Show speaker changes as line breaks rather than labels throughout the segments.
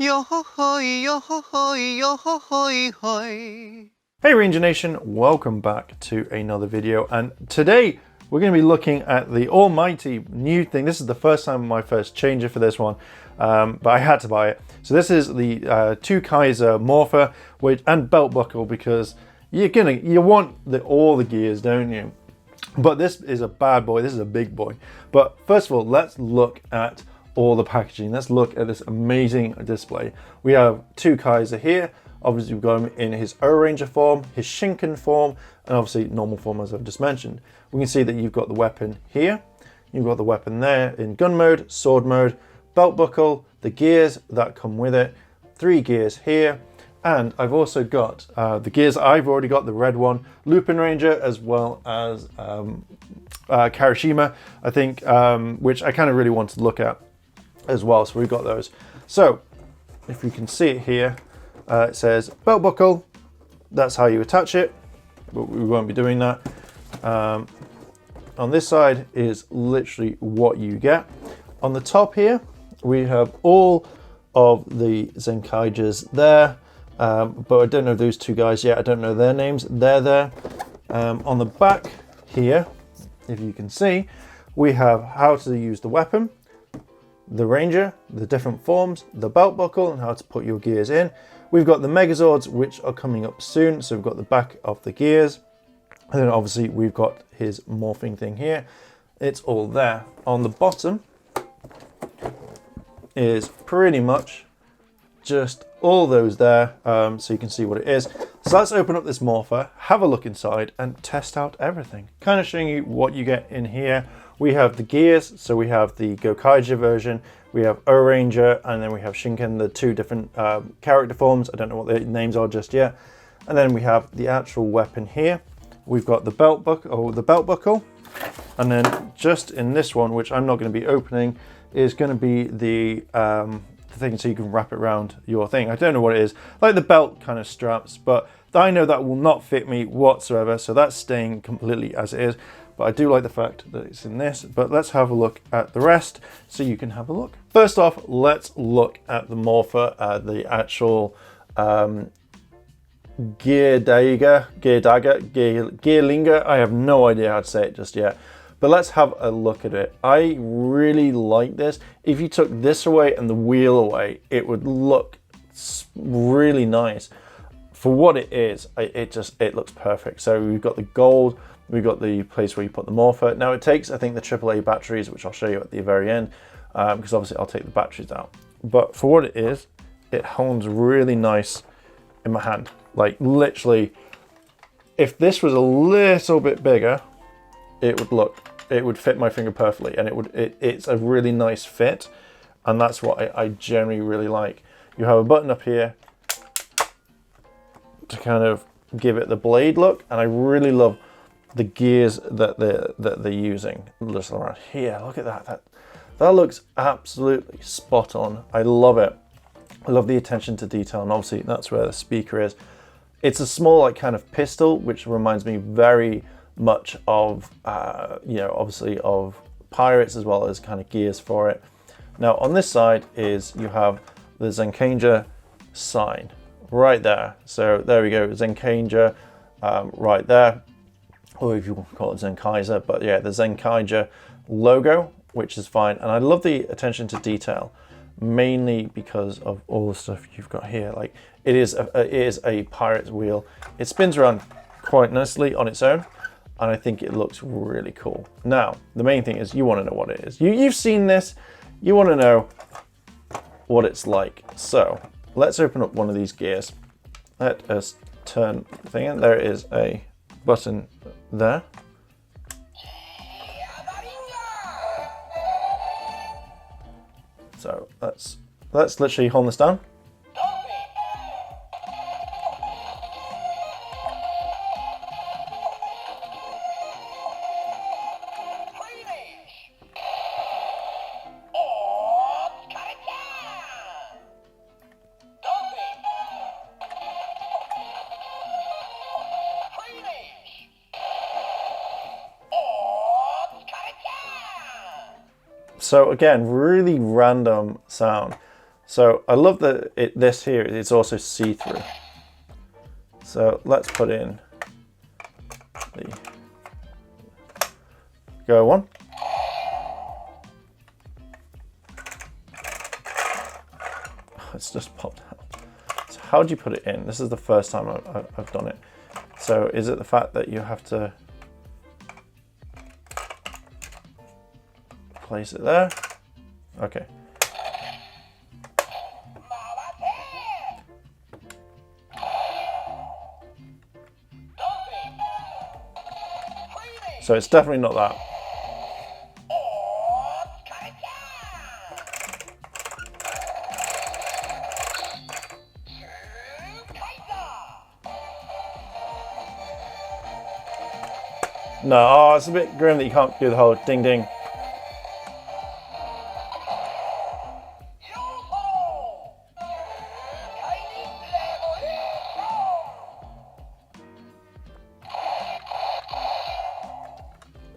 Yo ho hoi, yo ho hoi, yo ho hoi hoi.
Hey Ranger Nation, welcome back to another video, and today we're going to be looking at the almighty new thing. This is the first time my first changer for this one, but I had to buy it. So this is the Twokaiser morpher and belt buckle, because you want all the gears, don't you? But this is a bad boy. This is a big boy. But first of all, let's look at all the packaging. Let's look at this amazing display. We have Twokaiser here. Obviously, we've got him in his O-Ranger form, his Shinken form, and obviously normal form, as I've just mentioned. We can see that you've got the weapon here, you've got the weapon there in gun mode, sword mode, belt buckle, the gears that come with it, 3 gears here, and I've also got the gears I've already got, the red one, Lupin Ranger, as well as Karashima, I think, which I kind of really want to look at as well. So we've got those. So if you can see it here, it says belt buckle. That's how you attach it, but we won't be doing that. On this side is literally what you get. On the top here, we have all of the Zenkaigers there, but I don't know those two guys yet. I don't know their names. They're there. On the back here, if you can see, we have how to use the weapon, the Ranger, the different forms, the belt buckle, and how to put your gears in. We've got the Megazords, which are coming up soon. So we've got the back of the gears. And then obviously we've got his morphing thing here. It's all there. On the bottom is pretty much just all those there. So you can see what it is. So let's open up this morpher, have a look inside, and test out everything. Kind of showing you what you get in here. We have the gears, so we have the Gokaiger version, we have O-Ranger, and then we have Shinken, the 2 different character forms. I don't know what their names are just yet. And then we have the actual weapon here. We've got the belt buckle, and then just in this one, which I'm not going to be opening, is going to be the thing so you can wrap it around your thing. I don't know what it is, like the belt kind of straps, but I know that will not fit me whatsoever, so that's staying completely as it is. But I do like the fact that it's in this. But let's have a look at the rest so you can have a look. First off, let's look at the morpher, the actual Geardalinger. I have no idea how to say it just yet. But let's have a look at it. I really like this. If you took this away and the wheel away, it would look really nice. For what it is, it looks perfect. So we've got the gold. We've got the place where you put the morpher. Now it takes, I think, the AAA batteries, which I'll show you at the very end, because obviously I'll take the batteries out. But for what it is, it holds really nice in my hand. Like literally, if this was a little bit bigger, it would fit my finger perfectly, and it's a really nice fit, and that's what I generally really like. You have a button up here to kind of give it the blade look, and I really love the gears that they're using. Just around here, look at that. That looks absolutely spot on. I love it. I love the attention to detail, and obviously that's where the speaker is. It's a small, like, kind of pistol, which reminds me very much of obviously of pirates, as well as kind of gears for it. Now on this side is you have the Gokaiger sign right there. So there we go, Gokaiger right there. Or if you want to call it Gokaiser, but yeah, the Gokaiger logo, which is fine. And I love the attention to detail, mainly because of all the stuff you've got here. Like it is a pirate's wheel. It spins around quite nicely on its own, and I think it looks really cool. Now, the main thing is you want to know what it is. You've seen this, you want to know what it's like. So let's open up one of these gears. Let us turn the thing in. There is a button there. So let's literally hold this down. So again, really random sound. So I love that this here is also see-through. So let's put in the go one. It's just popped out. So how do you put it in? This is the first time I've done it. So is it the fact that you have to place it there? Okay. So it's definitely not that. No, oh, it's a bit grim that you can't do the whole ding ding.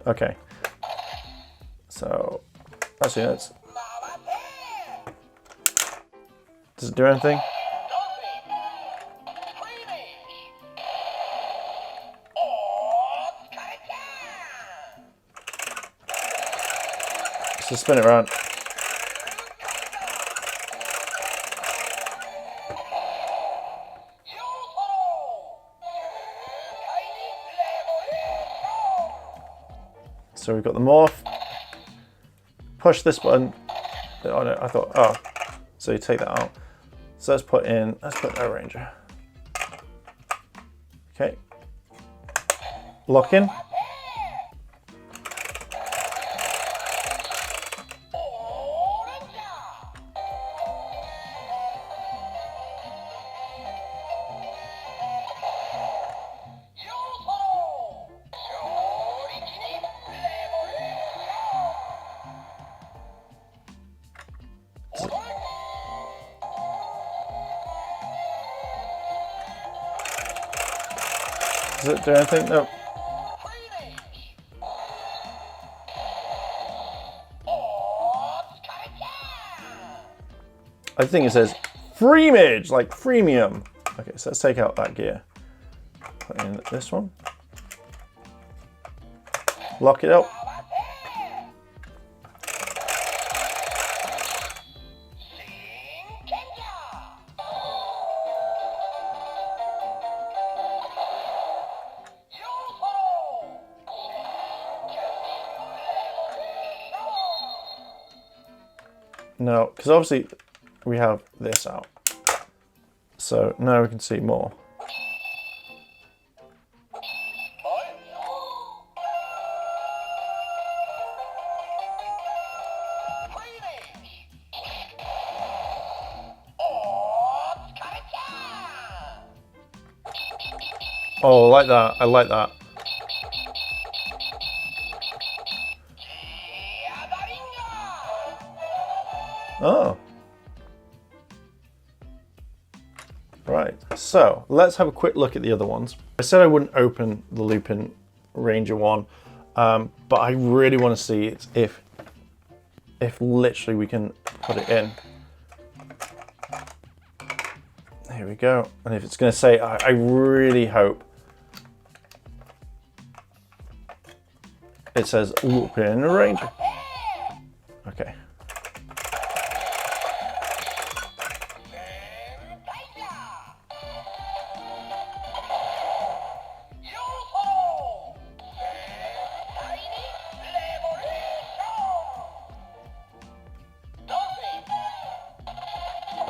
Okay. So, actually, let's. Does it do anything? Just spin it around. So we've got the morph. Push this button. Oh no, I thought, oh, so you take that out. So let's put our Ranger. Okay. Lock in. Does it do anything? No. I think it says freemage, like freemium. Okay, so let's take out that gear. Put in this one. Lock it up. No, because obviously we have this out. So now we can see more. Oh, I like that. I like that. Oh. Right, so let's have a quick look at the other ones. I said I wouldn't open the Lupin Ranger one, but I really want to see it if literally we can put it in. Here we go. And if it's going to say, I really hope it says Lupin Ranger. Okay.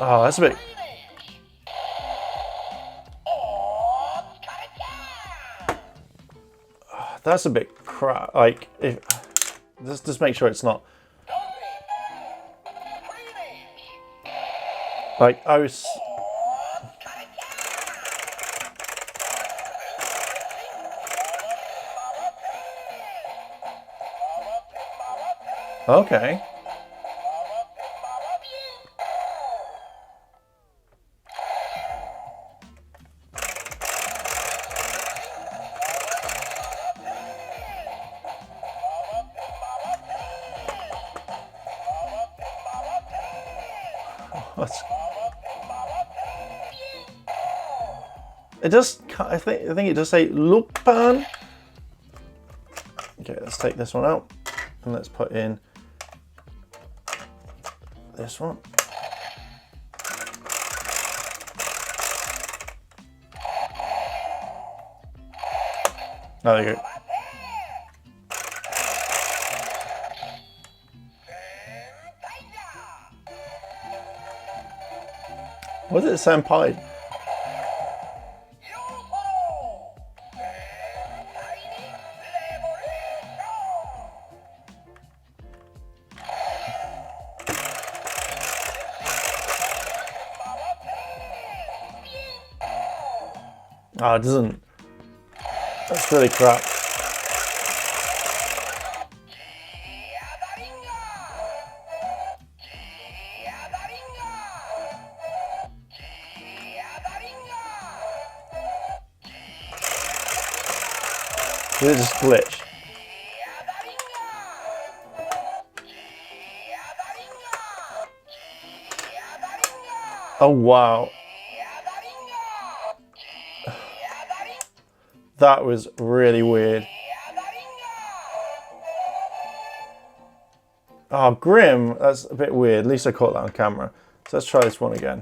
Oh, that's a bit. That's a bit crap. Like, if just make sure it's not. Like I was. Okay. It does, I think it does say Lupin. Okay, let's take this one out and let's put in this one. Oh, there you go. Was it senpai? Oh, it doesn't. That's really crap. Did it just glitch? Oh wow. That was really weird. Oh, Grim, that's a bit weird. At least I caught that on camera. So let's try this one again.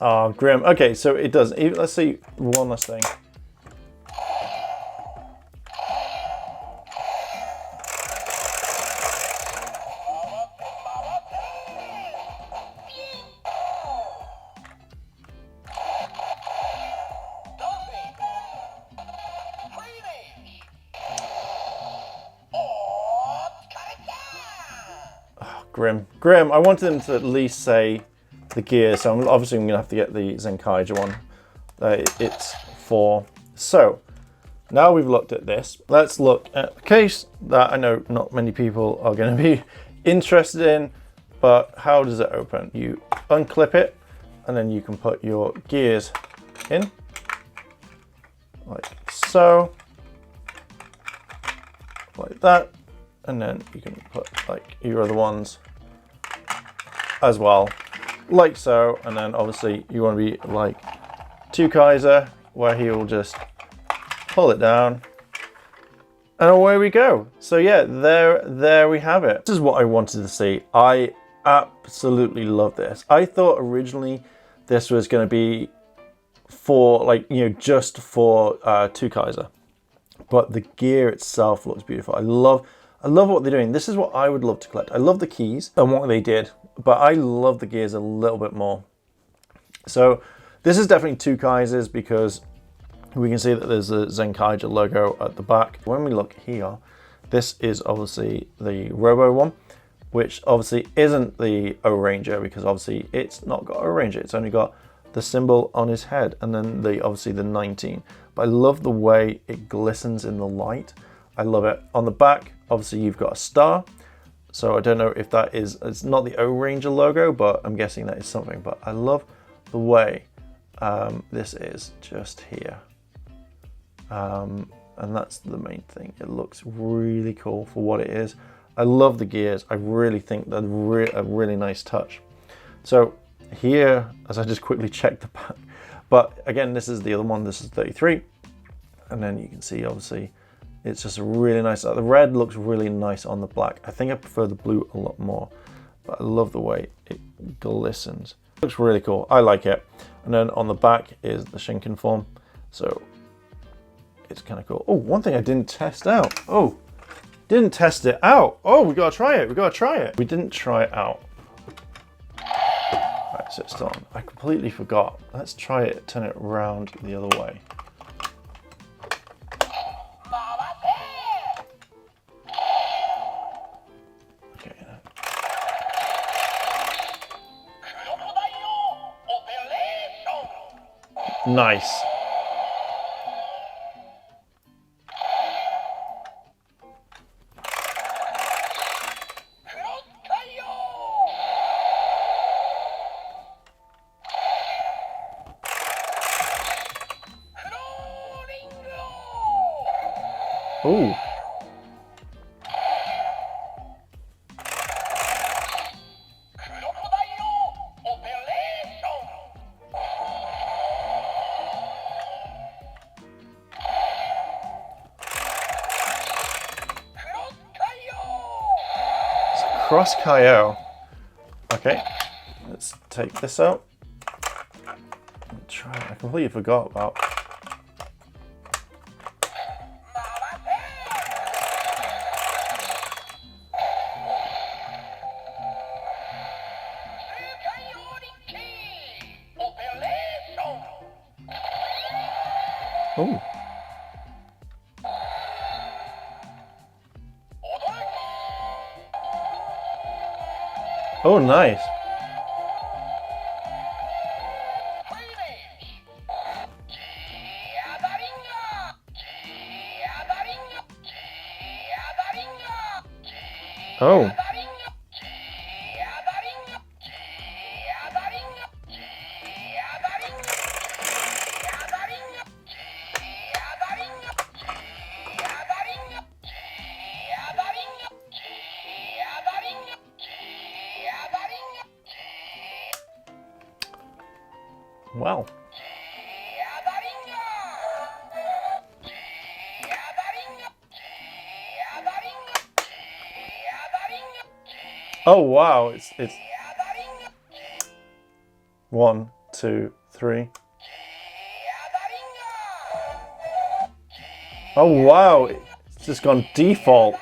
Oh, Grim. Okay, so it does. Let's see one last thing. Oh, Grim. Grim, I wanted them to at least say the gear, so I'm going to have to get the Gokaiger one. It's 4. So, now we've looked at this, let's look at the case that I know not many people are going to be interested in, but how does it open? You unclip it, and then you can put your gears in, like so, like that, and then you can put like your other ones as well, like so, and then obviously you want to be like Twokaiser, where he will just pull it down, and away we go. So yeah, there we have it. This is what I wanted to see. I absolutely love this. I thought originally this was going to be for like, you know, just for Twokaiser, but the gear itself looks beautiful. I love what they're doing. This is what I would love to collect. I love the keys and what they did, but I love the gears a little bit more. So this is definitely Twokaisers because we can see that there's a Gokaiger logo at the back. When we look here, this is obviously the Robo one, which obviously isn't the O-Ranger because obviously it's not got O-Ranger. It's only got the symbol on his head and then obviously the 19. But I love the way it glistens in the light. I love it. On the back, obviously you've got a star. So I don't know if that is, it's not the O-Ranger logo, but I'm guessing that is something. But I love the way this is just here. And that's the main thing. It looks really cool for what it is. I love the gears. I really think they're a really nice touch. So here, as I just quickly checked the back, but again, this is the other one. This is 33. And then you can see, obviously, it's just a really nice, the red looks really nice on the black. I think I prefer the blue a lot more, but I love the way it glistens. It looks really cool. I like it. And then on the back is the Shinken form. So it's kind of cool. Oh, one thing I didn't test out. Oh, didn't test it out. Oh, we gotta try it. We gotta try it. We didn't try it out. Right, so it's on. I completely forgot. Let's try it, turn it around the other way. Okay. Nice. cross KO. Okay, let's take this out. Try. I completely forgot about. Oh. Oh, nice. Oh. Wow. Oh wow, it's 1, 2, 3. Oh wow, it's just gone default.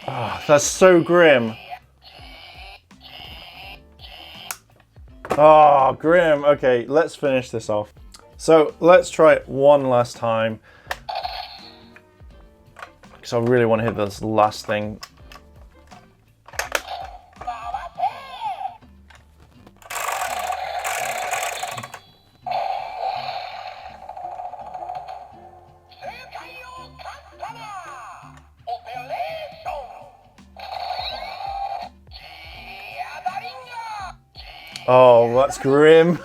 Oh, that's so grim. Oh, grim. Okay, let's finish this off. So let's try it one last time. Because I really want to hit this last thing. Oh, that's grim.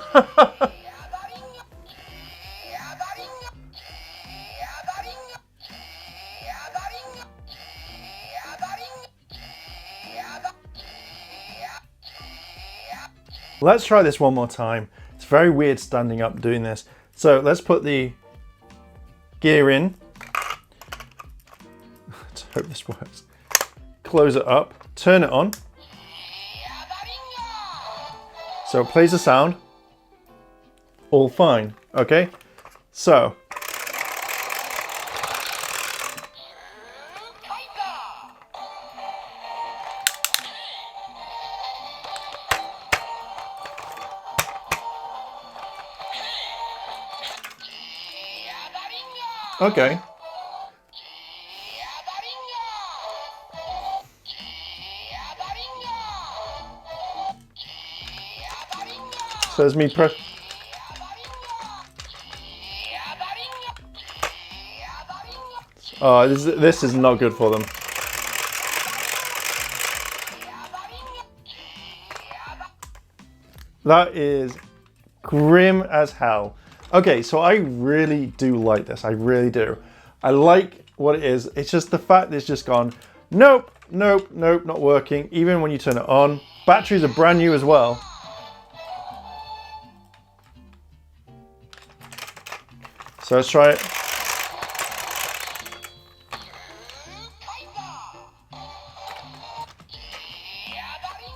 Let's try this one more time. It's very weird standing up doing this. So let's put the gear in. Let's hope this works. Close it up, turn it on. So it plays a sound. All fine, okay? So. Okay. So there's me press. Oh, this is not good for them. That is grim as hell. Okay, so I really do like this. I really do. I like what it is. It's just the fact that it's just gone, nope, nope, nope, not working. Even when you turn it on. Batteries are brand new as well. So let's try it.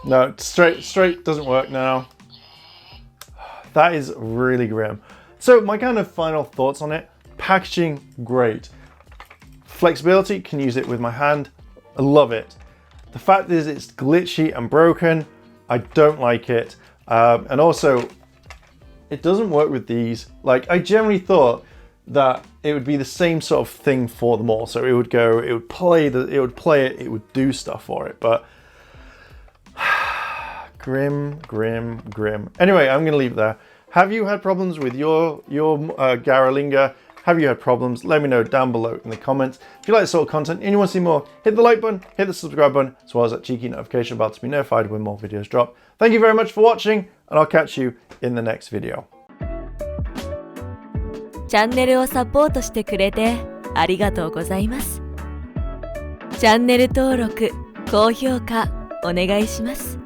No, straight doesn't work now. That is really grim. So my kind of final thoughts on it. Packaging, great. Flexibility, can use it with my hand. I love it. The fact is it's glitchy and broken. I don't like it. And also, it doesn't work with these. Like, I generally thought that it would be the same sort of thing for them all. So it would go, it would play it, it would do stuff for it. But grim, grim, grim. Anyway, I'm gonna leave it there. Have you had problems with your Geardalinger? Have you had problems? Let me know down below in the comments. If you like this sort of content and you want to see more, hit the like button, hit the subscribe button, as well as that cheeky notification bell to be notified when more videos drop. Thank you very much for watching, and I'll catch you in the next video.
チャンネルをサポートしてくれてありがとうございます。チャンネル登録、高評価お願いします。